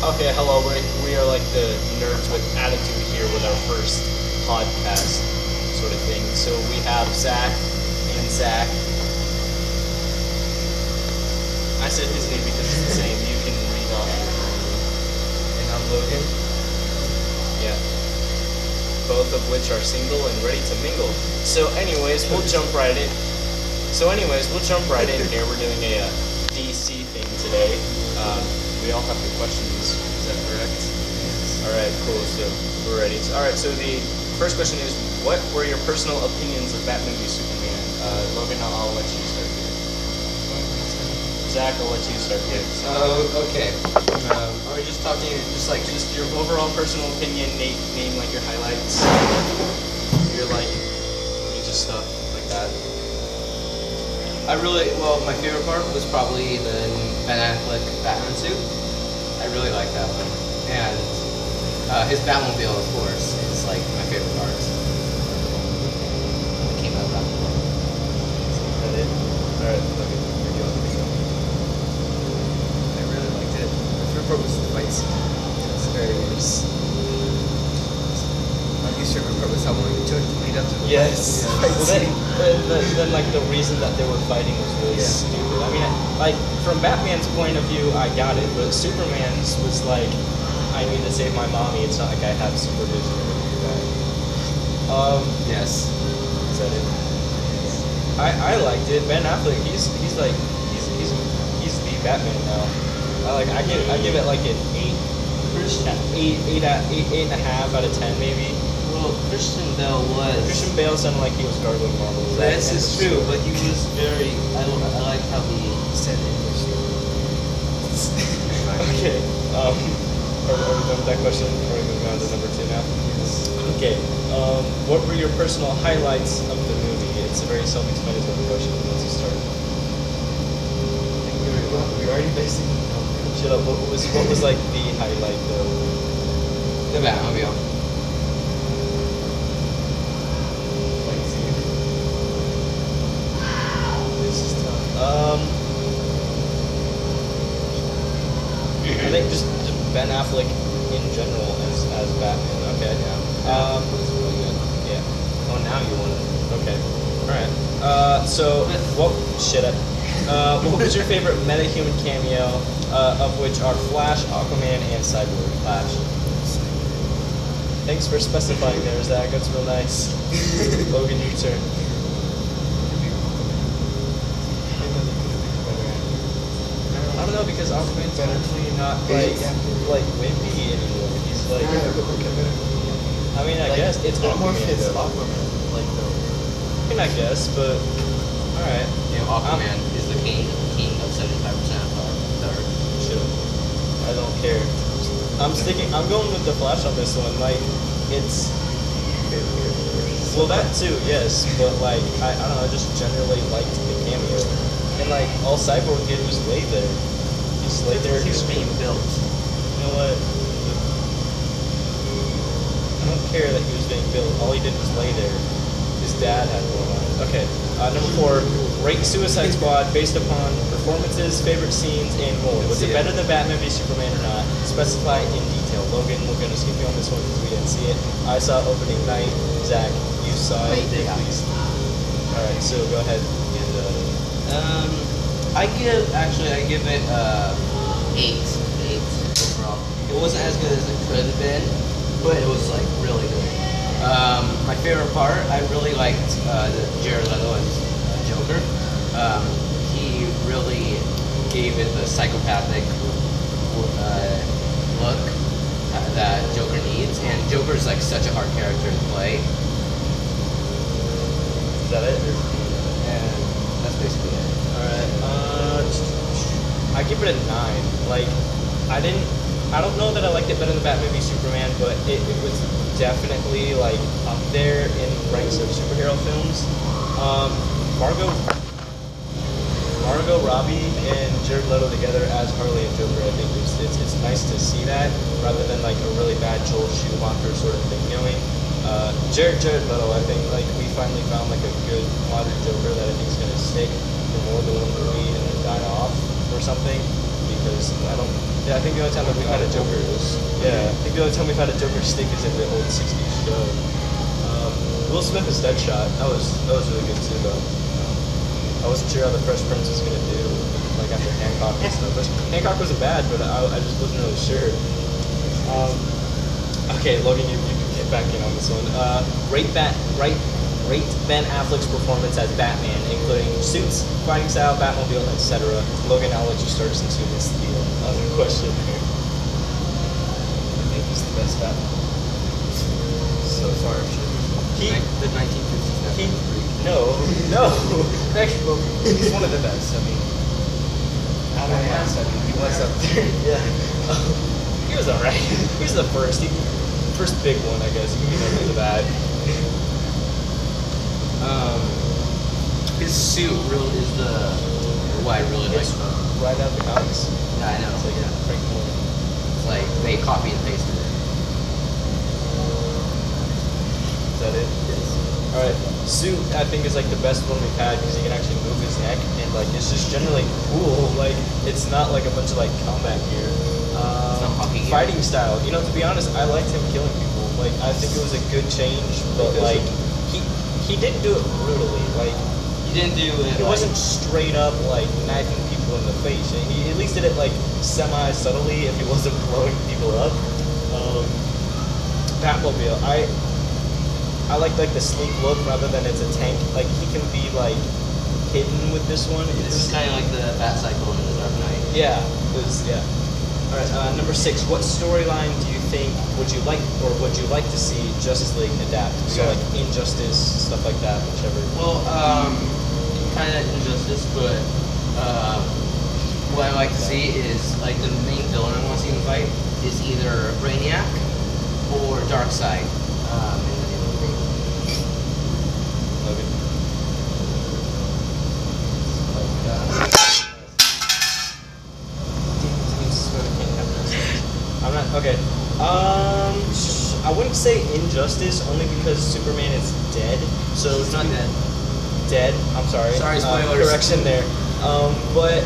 Okay, hello. We are like the nerds with attitude here with our first podcast sort of thing. So we have Zach and Zach. I said his name because it's the same. You can read off your name. And I'm Logan. Yeah. Both of which are single and ready to mingle. So anyways, we'll jump right in. Here. We're doing a DC thing today. We all have the questions. Is that correct? Yes. All right, cool. So we're ready. So the first question is, what were your personal opinions of Batman v Superman? Logan, I'll let you start here. Zach, I'll let you start here. Okay. Are we just talking, just your overall personal opinion? Name like your highlights. Your just stuff like that. My favorite part was probably the Ben Affleck Batman suit. I really like that one. And his Batmobile, of course, is like my favorite part. It came out of Batmobile. Is that it? Alright, look at your deal with the I really liked it. My favorite part was the fight scene. It's very nice. My least favorite part was how long it took to lead up to the Yes. fight scene. Then like the reason that they were fighting was really stupid. I mean, like from Batman's point of view, I got it, but Superman's was like, I need to save my mommy. It's not like I have supervision or anything like that. Yes. Is that it? I liked it. Ben Affleck, he's the Batman now. I give it like an 8 and a half out of 10 maybe. Well, Christian Bale sounded like he was gargling marbles. This is true, but he was very. I like how he Said English. Okay. Are we done with that question? Are we moving on to number 2 now? Okay. What were your personal highlights of the movie? It's a very self-explanatory question. Once you start. We already basically Shut up. What was like the highlight though? the Batmobile. This is tough. I think just Ben Affleck in general as Batman. Okay. Yeah. It's really good. Yeah. Oh, now you want to. Okay. All right. So what was your favorite metahuman cameo? Of which are Flash, Aquaman, and Cyborg. Flash. Thanks for specifying there, Zach. That's real nice. Logan, your turn. I don't know because Aquaman's actually not like wimpy anymore. He's like. I mean, I guess it's more Aquaman. fits Though. Aquaman, like though. I mean, I guess, but all right. Aquaman is the king of 75% of the earth. I don't care. I'm going with the Flash on this one. Like, it's. Well, that too, yes. But like, I don't know. I just generally liked the cameo, and like all Cyborg did was lay there. He just lay there. He was being built. You know what? I don't care that he was being built. All he did was lay there. His dad had one on. Okay. Number 4. Rate Suicide Squad based upon performances, favorite scenes, and more. Was it better than Batman v Superman or not? Specify in detail. Logan, we're going to skip you on this one because we didn't see it. I saw opening night. Zach, you saw it at least. Alright, so go ahead. And, I give it 8 overall. It wasn't as good as it could have been, but it was like really good. My favorite part, I really liked Jared Leto as Joker. He really gave it the psychopathic look that Joker needs, and Joker's like such a hard character to play. is that it? And that's basically it. Alright, I give it a 9. Like, I don't know that I liked it better than Batman v Superman, but it was definitely like up there in ranks of superhero films. Margot Robbie and Jared Leto together as Harley and Joker, I think it's nice to see that rather than like a really bad Joel Schumacher sort of thing going. Jared Leto, I think like we finally found like a good modern Joker that I think is gonna stick for more than one movie and then die off or something, because I don't Yeah, I think the only time that we've had a Joker is I think the only time we've had a Joker stick is in the old '60s show. Will Smith as Deadshot. That was really good too, though. I wasn't sure how the Fresh Prince was gonna do, like after Hancock and stuff. But Hancock wasn't bad, but I just wasn't really sure. Okay, Logan, you can get back in on this one. Rate Ben Affleck's performance as Batman, including suits, fighting style, Batmobile, etc. Logan, I'll let you start since you missed the other question here. I think he's the best Batman so far. The 1950s. No. Well, he's one of the best. I mean, he was up there. Yeah. He was alright. He was the first big one, I guess. You can be known for that. His suit really is what I really like. It's right out of the comics. Yeah, I know. It's like Frank Miller. It's like they copy and pasted it. Is that it? Yes. Alright. Suit, I think, is like the best one we've had because he can actually move his neck and like it's just generally cool. Like it's not like a bunch of like combat gear. Fighting style. You know, to be honest, I liked him killing people. Like I think it was a good change, but like he didn't do it brutally. Like He didn't do it. it wasn't straight up like knifing people in the face. And he at least did it like semi subtly if he wasn't blowing people up. Batmobile. I like the sleek look rather than it's a tank. Like he can be like hidden with this one. This is kind of like the Batcycle in the Dark Knight. Yeah. All right. Number 6. What storyline do you think would you like to see Justice League adapt? So like Injustice, stuff like that, whichever. Well, kind of Injustice, but what I like to see is like the main villain I want to see in the fight is either Brainiac or Darkseid. In the new movie. Logan. I'm not okay. I wouldn't say Injustice only because Superman is dead. So He's not dead. Dead. I'm sorry. Sorry, spoilers. Correction there. But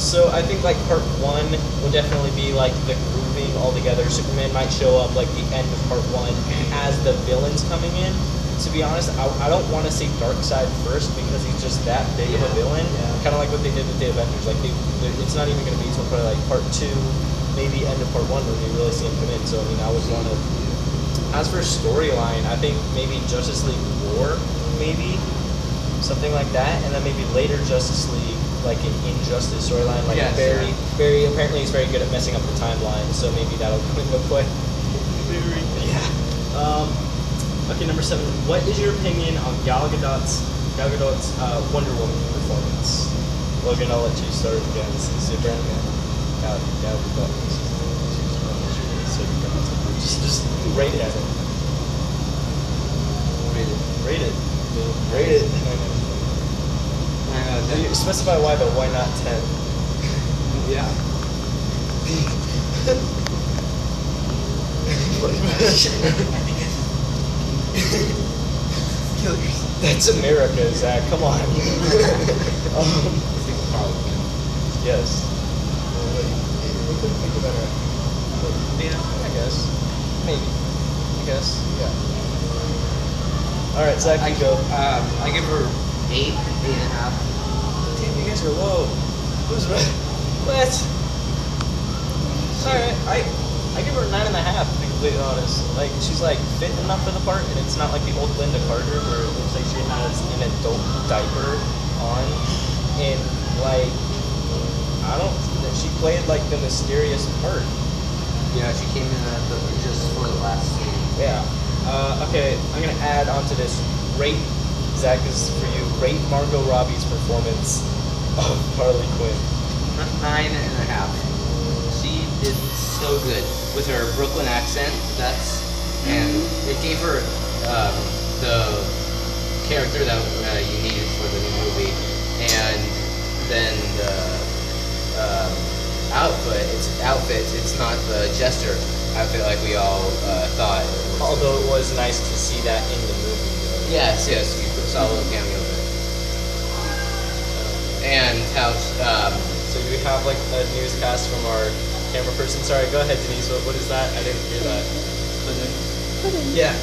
so I think like part 1 will definitely be like the grouping all together. Superman might show up like the end of part 1 as the villains coming in. To be honest, I don't want to see Darkseid first because he's just that big of a villain. Yeah. Kind of like what they did with the Avengers. Like it's not even going to be until probably like part 2, maybe end of part 1 when we really see him come in. So I mean, I would want to. As for storyline, I think maybe Justice League War, maybe something like that, and then maybe later Justice League, like an Injustice storyline. Like very apparently he's very good at messing up the timeline, so maybe that'll come into play. Yeah. Okay, number 7. What is your opinion on Gal Gadot's Wonder Woman performance? Logan, I'll let you start again since you're brand new. Gal Gadot. Just rate it. Rate it. You specify why though. Why not 10? Yeah. That's America, Zach. Come on. Yes. We could think of better. Yeah, I guess. Maybe. I guess. Yeah. All right, Zach, you go. I give her 8.5. Damn, you guys are low. Who's right? What? Alright, I give her 9.5 to be completely honest. Like she's like fit enough for the part, and it's not like the old Linda Carter where it looks like she has an adult diaper on, and like she played like the mysterious part. Yeah, she came in just for the last scene. Yeah. Okay, I'm gonna add onto this. Rate, Zach, this is for you. Rate Margot Robbie's performance of Harley Quinn. 9.5. She did so good with her Brooklyn accent. And it gave her the character that you needed for the new movie, and then the outfit. It's not the Jester outfit like we all thought. Although it was nice to see that in the movie. Though. Yes, you saw a little cameo of it. And how So we have like a newscast from our camera person. Sorry, go ahead, Denise. What is that? I didn't hear that. Pudding. Yeah.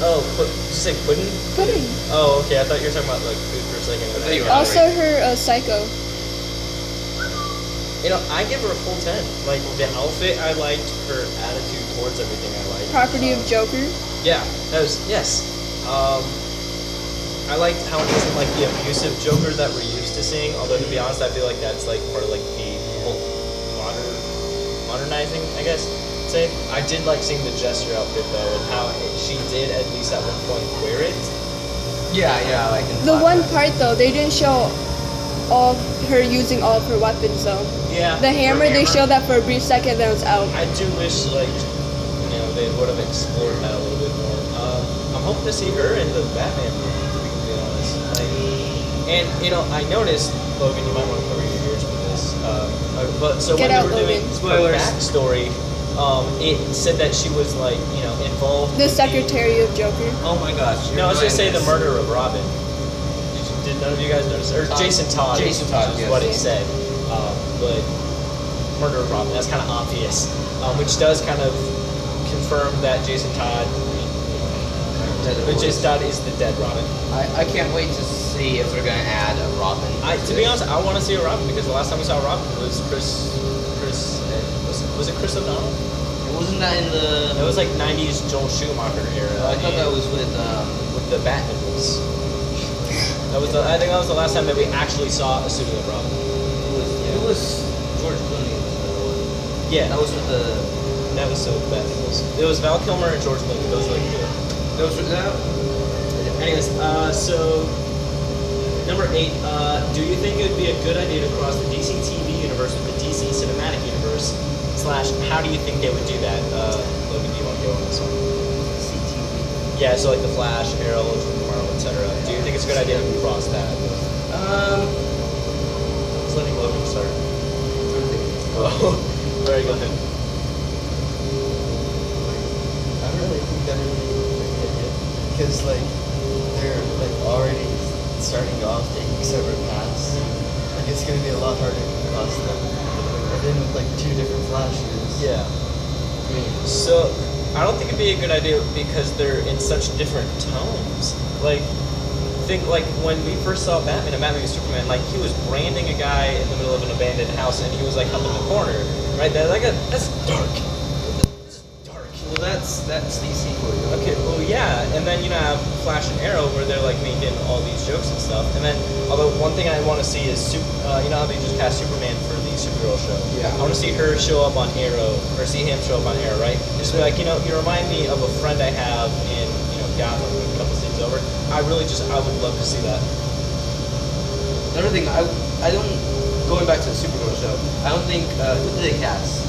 Oh, did you say pudding? Pudding. Oh, okay. I thought you were talking about like food for a second. thought you were Also, her psycho. You know, I give her a full 10. Like the outfit, I liked. Her attitude towards everything, I liked. Property of Joker. Yeah, that was yes. I liked how it wasn't like the abusive Joker that we're used to seeing. Although to be honest, I feel like that's like part of like the whole modernizing, I guess. Say I did like seeing the Jester outfit though, and how she did at least at one point wear it. Yeah, like in The one flashback. part though, they didn't show all her using all of her weapons though. Yeah. The hammer, they showed that for a brief second, then it was out. I do wish like they would have explored that a little bit more. I'm hoping to see her in the Batman movie, to be completely honest. And I noticed, Logan, you might want to cover your ears for this. But so Get when out, we were doing Logan. her Spoilers. backstory, it said that she was like involved. The with secretary of Joker. Oh my gosh. No, I was just say the this. murder of Robin. Did none of you guys notice? Or Jason Todd. Jason Todd, is yes. what it said. But murder of Robin, that's kind of obvious. Which does kind of confirm that Jason Todd is the dead Robin. I can't wait to see if they're gonna add a Robin. To be honest, I want to see a Robin because the last time we saw Robin was Chris. Was it Chris O'Donnell? Wasn't that in the? It was like '90s Joel Schumacher era. I thought that was with the Batmans. I think that was the last time that we actually saw a pseudo Robin. It was George Clooney was the other one. Yeah, That was with the. that was so Batman. It was Val Kilmer and George Clooney. Those were like the. That was with that. Anyways, so number 8. Do you think it would be a good idea to cross the DC TV universe with the DC Cinematic Universe? / how do you think they would do that? Logan, do you want to go on this one? Yeah, so like the Flash, Arrow, Tomorrow, etc. Do you think it's a good idea to cross that? Just letting Logan start. Oh, very go ahead. I really think that would be a good idea because like they're like already starting off taking separate paths. Like it's gonna be a lot harder to cross them. And then with like 2 different flashes. Yeah. So I don't think it'd be a good idea because they're in such different tones. Like, think like when we first saw Batman and Batman v Superman, like he was branding a guy in the middle of an abandoned house and he was like up in the corner, right? That's dark. That's dark. Well, that's DC for you. Okay, well yeah, and then have Flash and Arrow where they're like making all these jokes and stuff. And then, although one thing I want to see is how they just cast Superman for the Supergirl show. Yeah. I want to see her show up on Arrow, or see him show up on Arrow, right? Just be like, you remind me of a friend I have in Gotham, a couple scenes over. I would love to see that. Another thing, I don't. Going back to the Supergirl show, I don't think who did they cast?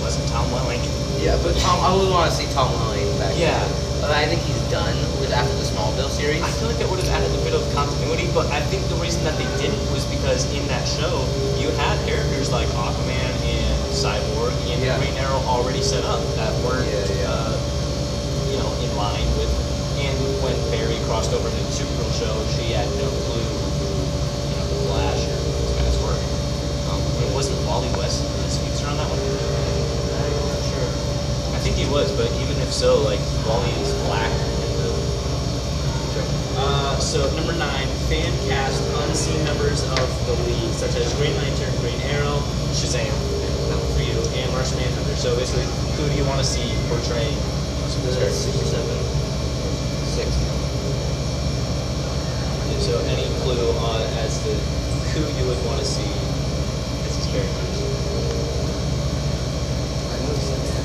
Wasn't Tom Welling? Yeah, but I would want to see Tom Welling back. Yeah. I think he's done with after the Smallville series. I feel like that would have added a bit of continuity, but I think the reason that they didn't was because in that show, you had characters like Aquaman and Cyborg and Green Arrow already set up that weren't, in line with. And when Barry crossed over to the Supergirl show, she had no clue, the Flash or those guys were. It wasn't Wally West the speedster on that one. I'm not sure. I think he was, but even if so, like Wally is black in the. So number 9, fan cast unseen members of the league, such as Green Lantern, Green Arrow, Shazam, that one for you, and Martian Manhunter. So basically, who do you want to see portraying those characters? 67. 6. So any clue as to who you would want to see as these characters?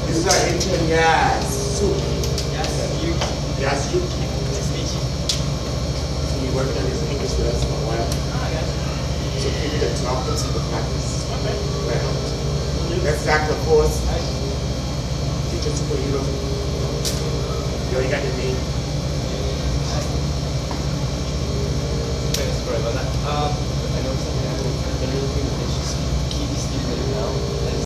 This is our intern, yes. Yes, you. Yes, you. Nice to meet you. So you worked on his English with us for a while. So give me the top and see the practice. Okay. Well, that's Zach, of course. Teacher superhero. You already got your name. Sorry about that. I know something happened. They're looking to just keep Steve Amell